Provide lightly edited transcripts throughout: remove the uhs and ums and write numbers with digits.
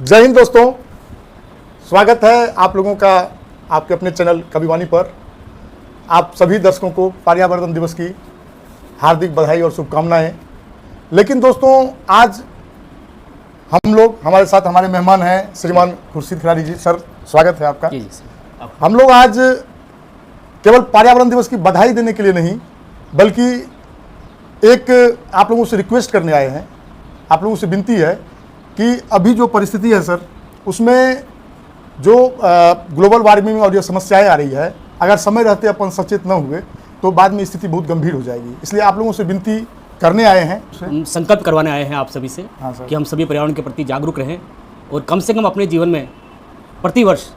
जय हिंद दोस्तों, स्वागत है आप लोगों का आपके अपने चैनल कविवाणी पर। आप सभी दर्शकों को पर्यावरण दिवस की हार्दिक बधाई और शुभकामनाएं। लेकिन दोस्तों, आज हम लोग, हमारे साथ हमारे मेहमान हैं श्रीमान खुर्शीद खिलाड़ी जी। सर, स्वागत है आपका। जी सर। हम लोग आज केवल पर्यावरण दिवस की बधाई देने के लिए नहीं, बल्कि एक आप लोगों से रिक्वेस्ट करने आए हैं। आप लोगों से विनती है कि अभी जो परिस्थिति है सर, उसमें जो ग्लोबल वार्मिंग और जो समस्याएं आ रही है, अगर समय रहते अपन सचेत न हुए तो बाद में स्थिति बहुत गंभीर हो जाएगी। इसलिए आप लोगों से विनती करने आए हैं, हम संकल्प करवाने आए हैं आप सभी से। हाँ सर। कि हम सभी पर्यावरण के प्रति जागरूक रहें और कम से कम अपने जीवन में प्रतिवर्ष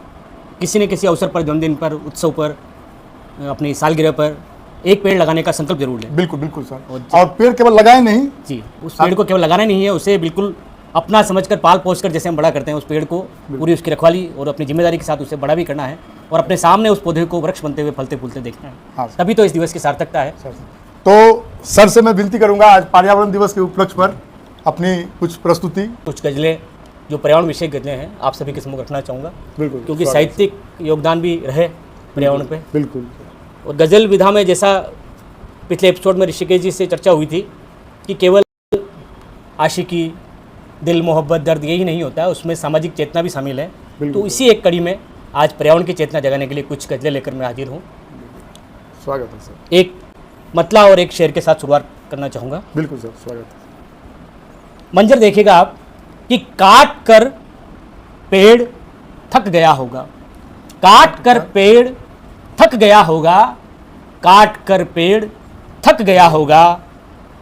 किसी न किसी अवसर पर, जन्मदिन पर, उत्सव पर, अपनी सालगिरह पर एक पेड़ लगाने का संकल्प जरूर लें। बिल्कुल बिल्कुल सर। और पेड़ केवल लगाए नहीं जी, उस पेड़ को केवल लगाना नहीं है, उसे बिल्कुल अपना समझकर, पाल पोस कर, जैसे हम बड़ा करते हैं उस पेड़ को, पूरी उसकी रखवाली और अपनी जिम्मेदारी के साथ उसे बड़ा भी करना है और अपने सामने उस पौधे को वृक्ष बनते हुए फलते फूलते देखना है। हाँ, तभी तो इस दिवस की सार्थकता है। तो सर से मैं विनती करूंगा आज पर्यावरण दिवस के उपलक्ष्य पर अपनी कुछ प्रस्तुति, कुछ गजलें, जो पर्यावरण विषय गजलें हैं, आप सभी के सम्मुख रखना चाहूँगा। बिल्कुल, क्योंकि साहित्यिक योगदान भी रहे पर्यावरण पे। बिल्कुल। और गज़ल विधा में, जैसा पिछले एपिसोड में ऋषिकेश जी से चर्चा हुई थी कि केवल आशिकी, दिल, मोहब्बत, दर्द यही नहीं होता है, उसमें सामाजिक चेतना भी शामिल है। तो इसी एक कड़ी में आज पर्यावरण की चेतना जगाने के लिए कुछ गजलें लेकर मैं हाजिर हूँ। स्वागत है सर। एक मतला और एक शेर के साथ शुरुआत करना चाहूँगा। बिल्कुल सर, स्वागत है। मंजर देखिएगा आप कि काट कर पेड़ थक गया होगा, काट कर पेड़ थक गया होगा, काट कर पेड़ थक गया होगा,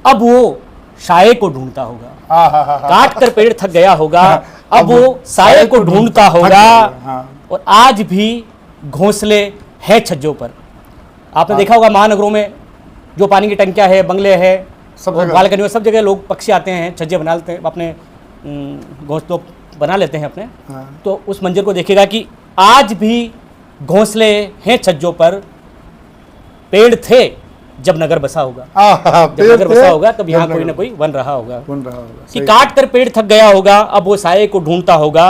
अब वो साये को ढूंढता होगा। काट कर पेड़ थक गया होगा, अब वो साये को ढूंढता होगा। और आज भी घोंसले हैं छज्जों पर। आपने देखा होगा महानगरों में जो पानी की टंकियां है, बंगले है, और बालकनी में सब जगह लोग, पक्षी आते हैं, छज्जे बना लेते हैं, अपने घोंसलों बना लेते हैं अपने। तो उस मंजर को देखिएगा कि आज भी घोंसले हैं छज्जों पर, पेड़ थे जब नगर बसा होगा। जब नगर बसा होगा तब यहाँ कोई ना कोई बन रहा होगा। कि काट कर पेड़ थक गया होगा, अब वो साये को ढूंढता होगा।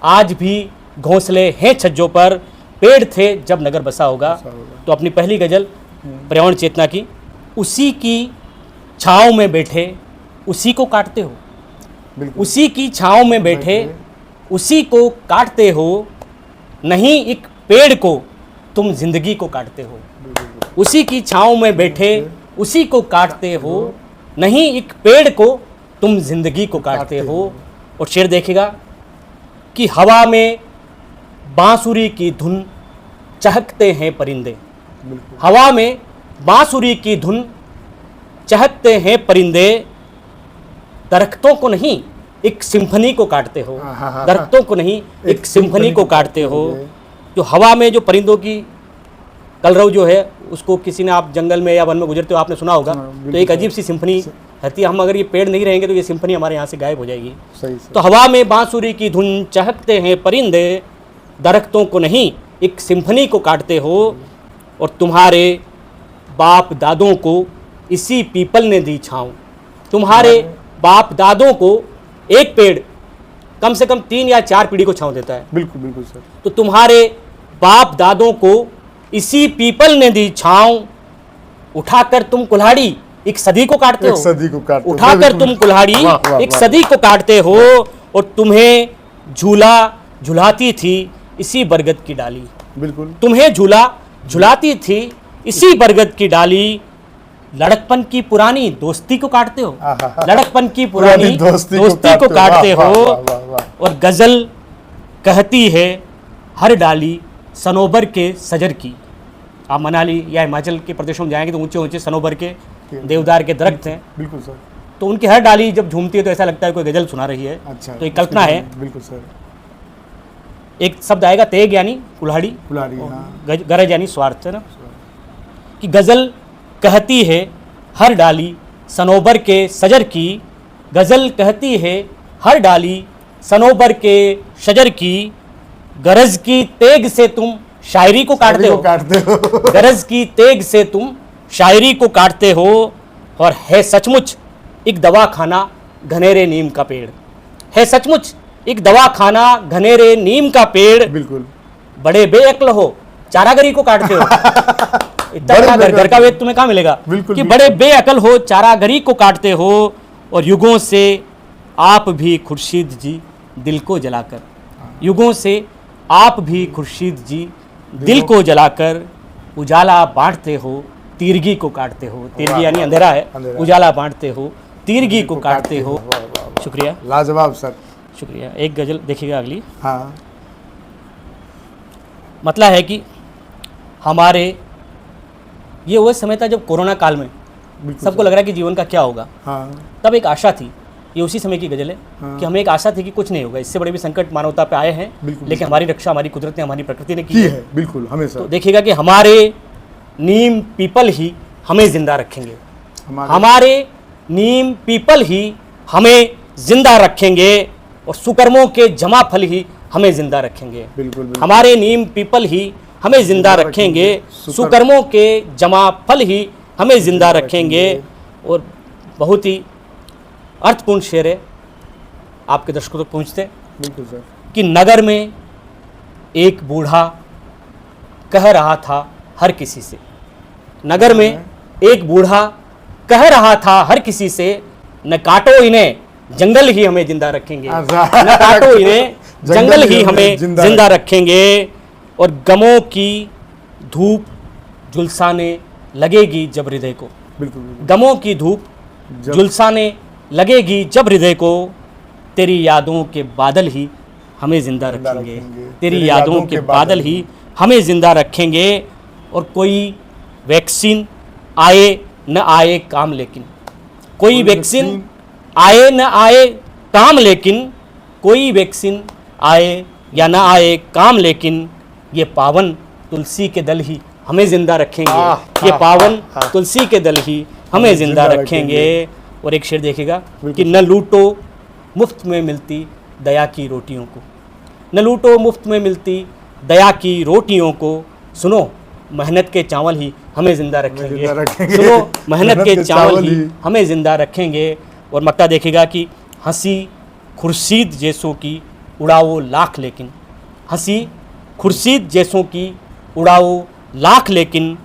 आज भी घोंसले हैं छज्जों पर, पेड़ थे जब नगर बसा होगा। तो अपनी पहली गजल पर्यावरण चेतना की, उसी की छाँव में बैठे उसी को काटते हो, उसी की छाँव में बैठे उसी को काटते हो, नहीं एक पेड़ को तुम जिंदगी को काटते हो। उसी की छाँव में बैठे उसी को काटते हो, नहीं एक पेड़ को तुम जिंदगी को काटते हो। और शेर देखेगा कि हवा में बांसुरी की धुन चहकते हैं परिंदे, हवा में बांसुरी की धुन चहकते हैं परिंदे, दरख्तों को नहीं एक सिम्फनी को काटते हो, दरख्तों को नहीं एक सिम्फनी को काटते हो। जो हवा में जो परिंदों की कलरव जो है, उसको किसी ने, आप जंगल में या वन में गुजरते हो आपने सुना होगा, तो एक अजीब सी सिम्फनी रहती है। हम अगर ये पेड़ नहीं रहेंगे तो ये सिम्फनी हमारे यहाँ से गायब हो जाएगी। तो हवा में बांसुरी की धुन चहकते हैं परिंदे, दरख्तों को नहीं एक सिम्फनी को काटते हो। और तुम्हारे बाप दादों को इसी पीपल ने दी छाँव, तुम्हारे बाप दादों को एक पेड़ कम से कम 3 या 4 पीढ़ी को छाँव देता है। बिल्कुल बिल्कुल सर। तो तुम्हारे बाप दादों को इसी पीपल ने दी छाँव, उठाकर तुम कुल्हाड़ी एक सदी को काटते हो, सदी को काटते हो, उठाकर तुम कुल्हाड़ी एक सदी को काटते हो। और तुम्हें झूला झुलाती थी इसी बरगद की डाली, बिल्कुल, तुम्हें झूला झुलाती थी इसी बरगद की डाली। लड़कपन की पुरानी दोस्ती को काटते हो, लड़कपन की पुरानी दोस्ती को काटते हो। और गजल कहती है हर डाली सनोबर के सजर की। आप मनाली या हिमाचल के प्रदेशों में जाएंगे तो ऊंचे ऊंचे सनोबर के, देवदार के दरख्त हैं। बिल्कुल सर। तो उनकी हर डाली जब झूमती है तो ऐसा लगता है कोई गजल सुना रही है। अच्छा, तो एक कल्पना है। बिल्कुल सर। एक शब्द आएगा तेग यानी कुल्हाड़ी, गरज यानी स्वार्थ, है ना। कि गजल कहती है हर डाली सनोबर के सजर की, गजल कहती है हर डाली सनोबर के शजर की। गरज की तेग से तुम शायरी को काटते हो, गरज की तेग से तुम शायरी को काटते हो। और है सचमुच एक दवा खाना घनेरे नीम का पेड़, है सचमुच एक दवाखाना घनेरे नीम का पेड़, बिल्कुल बड़े बेअक्ल हो चारागरी को काटते हो। इतना बड़ा घर का वेद तुम्हें कहाँ मिलेगा बिल्कुल, कि बड़े बेअक्ल हो चारागरी को काटते हो, और युगों से आप भी खुर्शीद जी दिल को जलाकर, युगों से आप भी खुर्शीद जी दिल को जलाकर उजाला बांटते हो, तीरगी को काटते हो। तीरगी यानी अंधेरा है, अंधेरा। उजाला बांटते हो, तीरगी को काटते हो। वाह, वाह, वाह। शुक्रिया, लाजवाब सर। शुक्रिया। एक गजल देखिएगा अगली। हाँ मतलब है कि हमारे ये वो समय था जब कोरोना काल में बिल्कुल सबको लग रहा है कि जीवन का क्या होगा, हाँ तब एक आशा थी। ये उसी समय की गजल है हाँ। कि हमें एक आशा थी कि कुछ नहीं होगा, इससे बड़े भी संकट मानवता पे आए हैं, बिल्कुल, लेकिन हमारी रक्षा हमारी कुदरत ने, हमारी प्रकृति ने की की है। है बिल्कुल हमेशा। तो देखिएगा कि हमारे नीम पीपल ही हमें जिंदा रखेंगे, हमारे नीम पीपल ही हमें जिंदा रखेंगे, और सुकर्मों के जमा फल ही हमें जिंदा रखेंगे। बिल्कुल, बिल्कुल। हमारे नीम पीपल ही हमें जिंदा रखेंगे, सुकर्मों के जमा फल ही हमें जिंदा रखेंगे। और बहुत ही अर्थपूर्ण शेर है, आपके दर्शकों तक पहुँचते बिल्कुल सर। कि नगर में एक बूढ़ा कह रहा था हर किसी से, नगर में एक बूढ़ा कह रहा था हर किसी से, न काटो इन्हें जंगल ही हमें जिंदा रखेंगे, न काटो इन्हें जंगल ही हमें जिंदा रखेंगे। और गमों की धूप झुलसाने लगेगी जब हृदय को, बिल्कुल बिल्कुल। गमों की धूप झुलसाने लगेगी जब हृदय को, तेरी यादों के बादल ही हमें जिंदा रखेंगे, तेरी यादों के बादल ही हमें जिंदा रखेंगे। और कोई वैक्सीन आए न आए काम, लेकिन कोई वैक्सीन आए न आए काम, लेकिन कोई वैक्सीन आए या न आए काम, लेकिन ये पावन तुलसी के दल ही हमें जिंदा रखेंगे, ये पावन तुलसी के दल ही हमें जिंदा रखेंगे। और एक शेर देखिएगा कि न लूटो मुफ्त में मिलती दया की रोटियों को, न लूटो मुफ्त में मिलती दया की रोटियों को, सुनो मेहनत के चावल ही हमें जिंदा रखेंगे, सुनो मेहनत के चावल ही हमें जिंदा रखेंगे। और मक्ता देखिएगा कि हंसी खुर्शीद जैसों की उड़ाओ लाख, लेकिन हंसी खुर्शीद जैसों की उड़ाओ लाख, लेकिन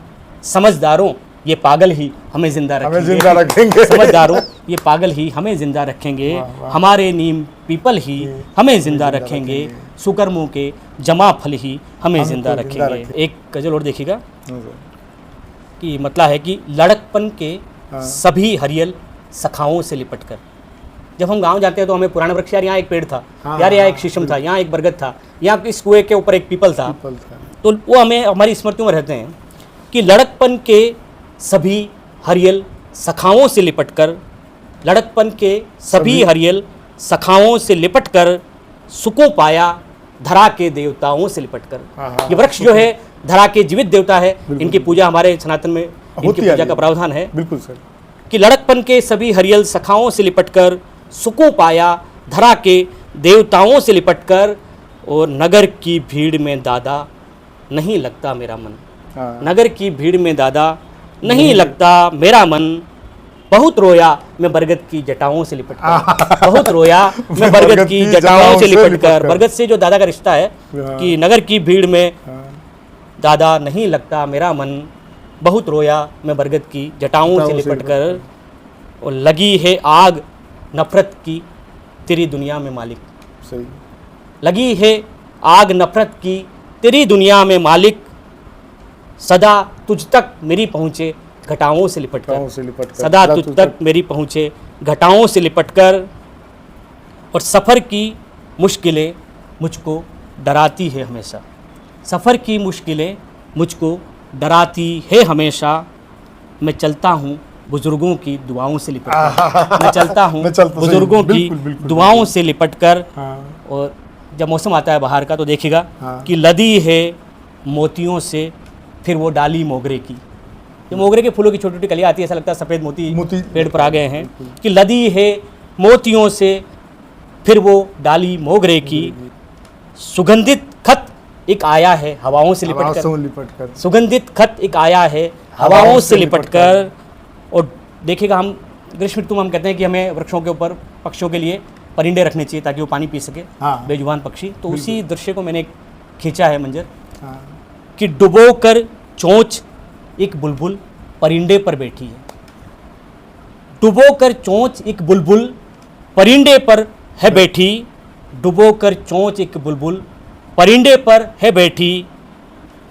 समझदारों ये पागल ही हमें जिंदा रखेंगे, समझदारों ये पागल ही हमें जिंदा रखेंगे। हमारे नीम पीपल ही हमें जिंदा रखेंगे, सुकर्मों के जमा फल ही हमें जिंदा रखेंगे। एक गजल और देखिएगा कि मतलब है कि लड़कपन के सभी हरियल सखाओं से लिपट कर, जब हम गांव जाते हैं तो हमें पुराना वृक्ष, यार यहाँ एक पेड़ था, यार यहाँ एक शीशम था, यहाँ एक बरगद था, यहाँ इस कुएं के ऊपर एक पीपल था, तो वो हमें हमारी स्मृतियों में रहते हैं कि लड़कपन के सभी हरियल सखाओं से लिपट कर, लड़कपन के सभी हरियल सखाओं से लिपट कर, सुको पाया धरा के देवताओं से लिपट कर। ये वृक्ष जो है धरा के जीवित देवता है, इनकी पूजा हमारे सनातन में इनकी पूजा का प्रावधान है। बिल्कुल सर। कि लड़कपन के सभी हरियल सखाओं से लिपट कर, सुको पाया धरा के देवताओं से लिपट कर, और नगर की भीड़ में दादा नहीं लगता मेरा मन, नगर की भीड़ में दादा नहीं लगता मेरा मन, बहुत रोया मैं बरगद की जटाओं से लिपट कर, बहुत रोया मैं बरगद की जटाओं से लिपट कर। बरगद से जो दादा का रिश्ता है कि नगर की भीड़ में दादा नहीं लगता मेरा मन, बहुत रोया मैं बरगद की जटाओं से लिपट कर। और लगी है आग नफरत की तेरी दुनिया में मालिक, सही। लगी है आग नफरत की तेरी दुनिया में मालिक, सदा तुझ तक मेरी पहुँचे घटाओं से लिपट कर, सदा तुझ तक मेरी पहुँचे घटाओं से लिपट कर। और सफ़र की मुश्किलें मुझको डराती है हमेशा, सफ़र की मुश्किलें मुझको डराती है हमेशा, मैं चलता हूँ बुजुर्गों की दुआओं से लिपट कर, मैं चलता हूँ बुजुर्गों की दुआओं से लिपट कर। और जब मौसम आता है बाहर का तो देखिएगा कि लदी है मोतियों से फिर वो डाली मोगरे की, जो मोगरे के फूलों की छोटी छोटी कलियाँ आती है, ऐसा लगता है सफ़ेद मोती पेड़ पर आ गए हैं, कि लदी है मोतियों से फिर वो डाली मोगरे की, सुगंधित खत एक आया है हवाओं से लिपट कर, सुगंधित खत एक आया है हवाओं से लिपट कर। और देखिएगा हम ग्रीष्म ऋतु में हम कहते हैं कि हमें वृक्षों के ऊपर पक्षियों के लिए परिंदे रखने चाहिए ताकि वो पानी पी सके, हाँ। बेजुबान पक्षी। तो उसी दृश्य को मैंने खींचा है मंजर हाँ, कि डुबो कर चोंच एक बुलबुल परिंदे पर बैठी है। डुबो कर चोंच एक बुलबुल परिंदे पर है बैठी, डुबो कर चोंच एक बुलबुल परिंदे पर है बैठी,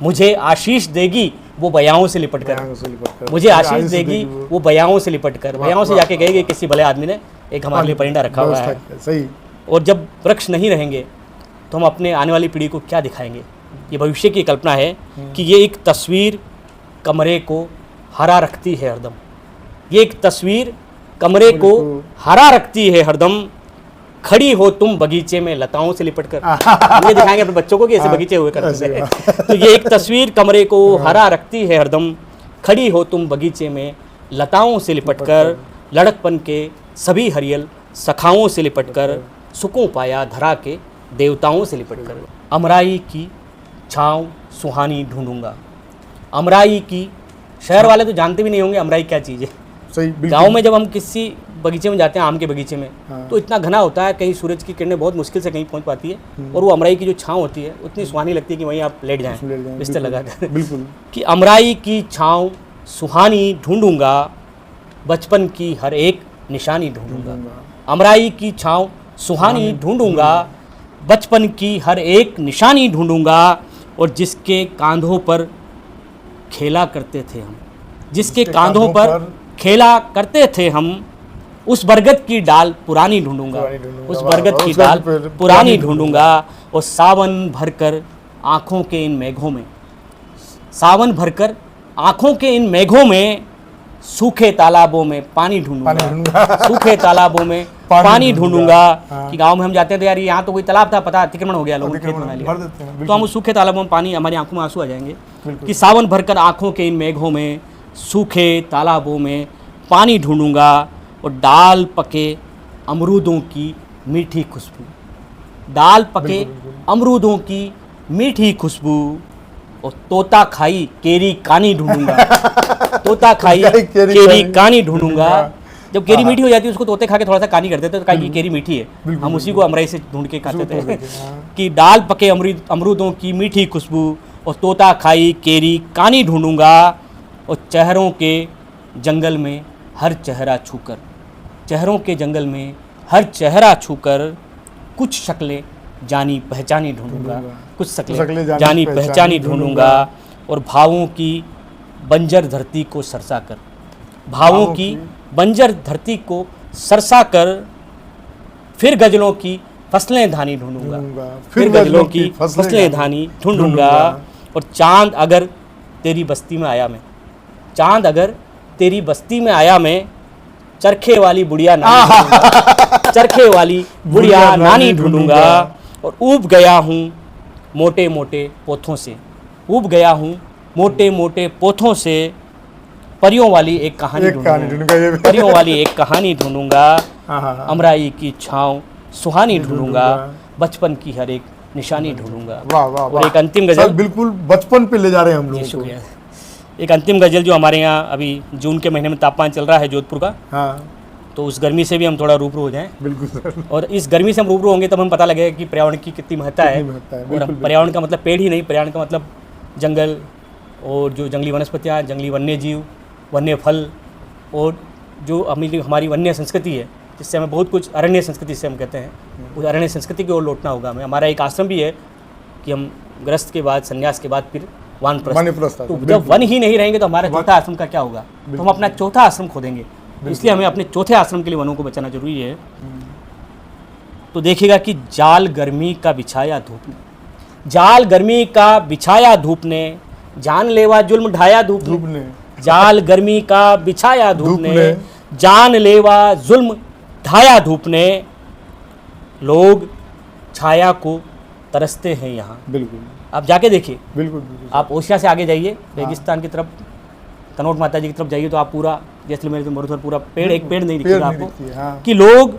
मुझे आशीष देगी वो बयाओं से लिपट कर, मुझे आशीष देगी वो बयाओं से लिपट कर। बयाओं से जाके कहेगी किसी भले आदमी ने एक हमारे लिए परिंदा रखा हुआ है। सही। और जब वृक्ष नहीं रहेंगे तो हम अपने आने वाली पीढ़ी को क्या दिखाएंगे? ये भविष्य की कल्पना है कि ये एक तस्वीर कमरे को हरा रखती है हरदम, ये एक तस्वीर कमरे को हरा रखती है हरदम, खड़ी हो तुम बगीचे में लताओं से लिपट कर। ये दिखाएंगे अपने बच्चों को कि ऐसे बगीचे हुए करते थे। तो ये एक तस्वीर कमरे को हरा रखती है हरदम, खड़ी हो तुम बगीचे में लताओं से लिपट कर, लड़कपन के सभी हरियल सखाओं से लिपट कर, सुकून पाया धरा के देवताओं से लिपट कर। अमराई की छाँव सुहानी ढूंढूंगा। अमराई की, शहर वाले तो जानते भी नहीं होंगे अमराई क्या चीज़ है। सही, बिल्कुल। गांव में जब हम किसी बगीचे में जाते हैं, आम के बगीचे में, हाँ। तो इतना घना होता है, कहीं सूरज की किरणें बहुत मुश्किल से कहीं पहुंच पाती है, और वो अमराई की जो छाँव होती है उतनी सुहानी लगती है कि वहीं आप लेट जाएं बिस्तर लगाकर। बिल्कुल। कि अमराई की छाँव सुहानी ढूंढूंगा, बचपन की हर एक निशानी ढूंढूंगा। अमराई की छाँव सुहानी ढूंढूंगा, बचपन की हर एक निशानी ढूंढूंगा, और जिसके कांधों पर खेला करते थे हम, जिसके कांधों पर खेला करते थे हम, उस बरगद की डाल पुरानी ढूंढूंगा, उस बरगद की डाल पुरानी ढूंढूंगा, और सावन भरकर आँखों के इन मेघों में, सावन भरकर आँखों के इन मेघों में, सूखे तालाबों में पानी ढूंढूंगा, सूखे तालाबों में पानी ढूंढूंगा। कि गांव में हम जाते थे यार, यहाँ तो कोई तालाब था, पता अतिक्रमण हो गया, लोगों ने खेत बना लिया, तो हम उस सूखे तालाबों में पानी, हमारी आंखों में आंसू आ जाएंगे कि सावन भरकर आंखों के इन मेघों में, सूखे तालाबों में पानी ढूंढूंगा, और डाल पके अमरूदों की मीठी खुशबू, डाल पके अमरूदों की मीठी खुशबू, और तोता खाई केरी कानी ढूंढूंगा, तोता खाई केरी कानी ढूंढूंगा। जब केरी मीठी हो जाती है उसको तोते खा के थोड़ा सा कानी कर देते, तो कहा कि केरी मीठी है, हम उसी को अमराई से ढूंढ के खाते थे। कि डाल पके अमरूदों की मीठी खुशबू, और तोता खाई केरी कानी ढूंढूंगा, और चेहरों के जंगल में हर चेहरा छूकर, चेहरों के जंगल में हर चेहरा छूकर, कुछ शक्लें जानी पहचानी ढूंढूंगा, कुछ शक्लें जानी पहचानी ढूंढूंगा, और भावों की बंजर धरती को सरसा कर, भावों की बंजर धरती को सरसा कर, फिर गजलों की फसलें धानी ढूंढूंगा, फिर गजलों की फसलें धानी ढूंढूंगा, और चांद अगर तेरी बस्ती में आया मैं, चांद अगर तेरी बस्ती में आया मैं, चरखे वाली बुढ़िया नानी ढूंढूंगा, चरखे वाली बुढ़िया नानी ढूंढूंगा, और ऊब गया हूँ मोटे मोटे पोथों से, ऊब गया हूँ मोटे मोटे पोथों से, परियों वाली एक कहानी ढूंढूंगा, परियों वाली एक कहानी ढूंढूंगा, अमराई की छाँव सुहानी ढूंढूंगा, बचपन की हर एक निशानी ढूंढूंगा। और एक अंतिम गजल, बिल्कुल बचपन पे ले जा रहे हैं हम लोग। शुक्रिया। एक अंतिम गजल जो हमारे यहाँ अभी जून के महीने में तापमान चल रहा है जोधपुर का, तो उस गर्मी से भी हम थोड़ा रूबरू हो जाएं। बिल्कुल सर। और इस गर्मी से हम रूबरू होंगे तब हमें पता लगेगा कि पर्यावरण की कितनी महत्ता है। और पर्यावरण का मतलब पेड़ ही नहीं, पर्यावरण का मतलब जंगल, और जो जंगली वनस्पतियाँ, जंगली वन्य जीव, वन्य फल, और जो हमारी वन्य संस्कृति है, जिससे हमें बहुत कुछ, अरण्य संस्कृति से हम कहते हैं, उस अरण्य संस्कृति की ओर लौटना होगा हमें। हमारा एक आश्रम भी है कि हम गृहस्थ के बाद, संन्यास के बाद फिर वानप्रस्थ। तो जब वन ही नहीं रहेंगे तो हमारा चौथा आश्रम का क्या होगा? तो हम अपना चौथा आश्रम खो देंगे। इसलिए हमें अपने चौथे आश्रम के लिए वनों को बचाना जरूरी है। तो देखिएगा कि जाल गर्मी का बिछाया धूप ने, जाल गर्मी का बिछाया धूप ने, जानलेवा जुल्म ढाया धूप ने, जाल गर्मी का बिछाया धूप ने, जानलेवा जुल्म ढाया धूप ने, लोग छाया को तरसते हैं यहाँ। बिल्कुल आप जाके देखिए, बिल्कुल आप ओशिया से आगे जाइए, रेगिस्तान की तरफ, कनौट माता जी की तरफ जाइए, तो आप पूरा जैसलमेर में मरुथल पूरा पेड़, एक पेड़ नहीं दिखेगा आपको। कि लोग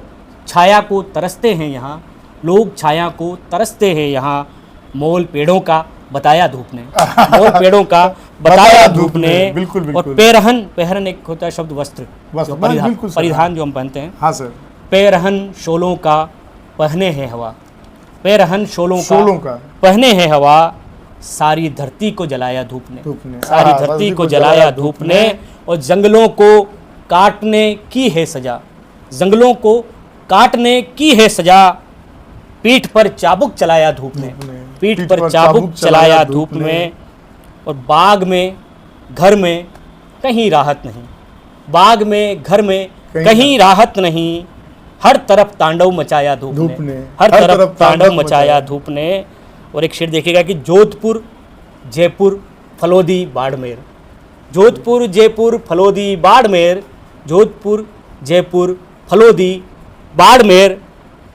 छाया को तरसते हैं यहाँ, लोग छाया को तरसते हैं यहाँ, मोल पेड़ों का बताया धूप ने, मोल पेड़ों का बताया धूप ने। और पेरहन, पेरहन एक होता है शब्द वस्त्र, परिधान जो हम पहनते हैं। हाँ सर। पेरहन शोलों का पहने हैं हवा, पैरहन शोलों का पहने हैं हवा, सारी धरती को जलाया धूप ने, सारी हाँ, धरती को जलाया धूप ने, और जंगलों को काटने की है सजा, जंगलों को काटने की है सजा, पीठ पर चाबुक चलाया धूप ने, पीठ पर चाबुक चलाया धूप ने, और बाग में घर में कहीं राहत नहीं, बाग में घर में कहीं राहत नहीं, हर तरफ तांडव मचाया धूप ने, हर तरफ तांडव मचाया धूप ने। और एक शेर देखिएगा कि जोधपुर जयपुर फलोदी बाड़मेर, जोधपुर जयपुर फलोदी बाड़मेर, जोधपुर जयपुर फलोदी बाड़मेर,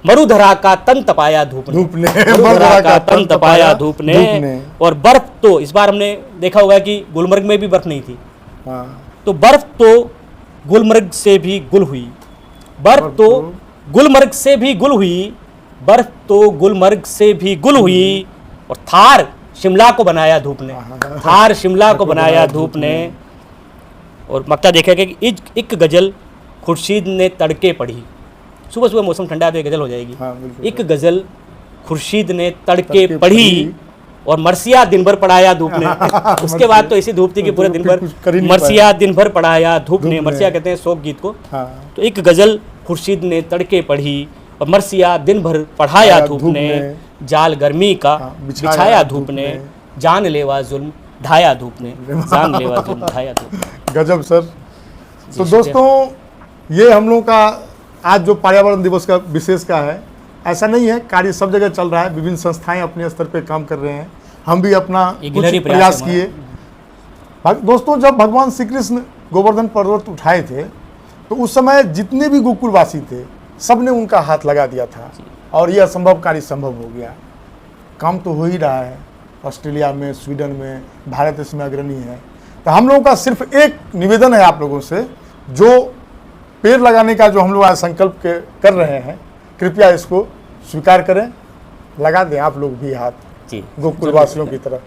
मरुधरा का तन तपाया धूप ने, मरुधरा का तन तपाया धूप ने। और बर्फ तो इस बार हमने देखा होगा कि गुलमर्ग में भी बर्फ नहीं थी, तो बर्फ तो गुलमर्ग से भी गुल हुई, बर्फ तो गुलमर्ग से भी गुल हुई, बर्फ तो गुलमर्ग से भी गुल हुई, और थार शिमला को बनाया धूप ने, थार शिमला को बनाया धूप ने। और मक्ता देखेगा कि एक गजल खुर्शीद ने तड़के पढ़ी, सुबह सुबह मौसम ठंडा तो ये गजल हो जाएगी। एक गजल खुर्शीद ने तड़के पढ़ी, और मरसिया दिन भर पढ़ाया धूप ने। उसके बाद तो ऐसी धूप थी कि पूरे दिन भर मरसिया दिन भर पढ़ाया धूप ने, मरसिया कहते हैं शोक गीत को। तो एक गजल खुर्शीद ने तड़के पढ़ी, और मरसिया दिन भर पढ़ाया धूप ने, जाल गर्मी का बिछाया धूप ने, जान लेवा जुल्म ढाया धूप ने, जान लेवा जुल्म ढाया धूप ने। गजब सर। तो दोस्तों, ये हम लोगों का आज जो पर्यावरण दिवस का विशेष का है, ऐसा नहीं है, कार्य सब जगह चल रहा है, विभिन्न संस्थाएं अपने स्तर पे काम कर रहे हैं, हम भी अपना कुछ प्रयास किए। दोस्तों, जब भगवान श्री कृष्ण गोवर्धन पर्वत उठाए थे, तो उस समय जितने भी गोकुलवासी थे, सब ने उनका हाथ लगा दिया था, और यह असंभव कार्य संभव हो गया। काम तो हो ही रहा है, ऑस्ट्रेलिया में, स्वीडन में, भारत इसमें अग्रणी है। तो हम लोगों का सिर्फ एक निवेदन है आप लोगों से, जो पेड़ लगाने का जो हम लोग आज संकल्प कर रहे हैं, कृपया इसको स्वीकार करें, लगा दें आप लोग भी हाथ गोकुलवासियों की तरफ।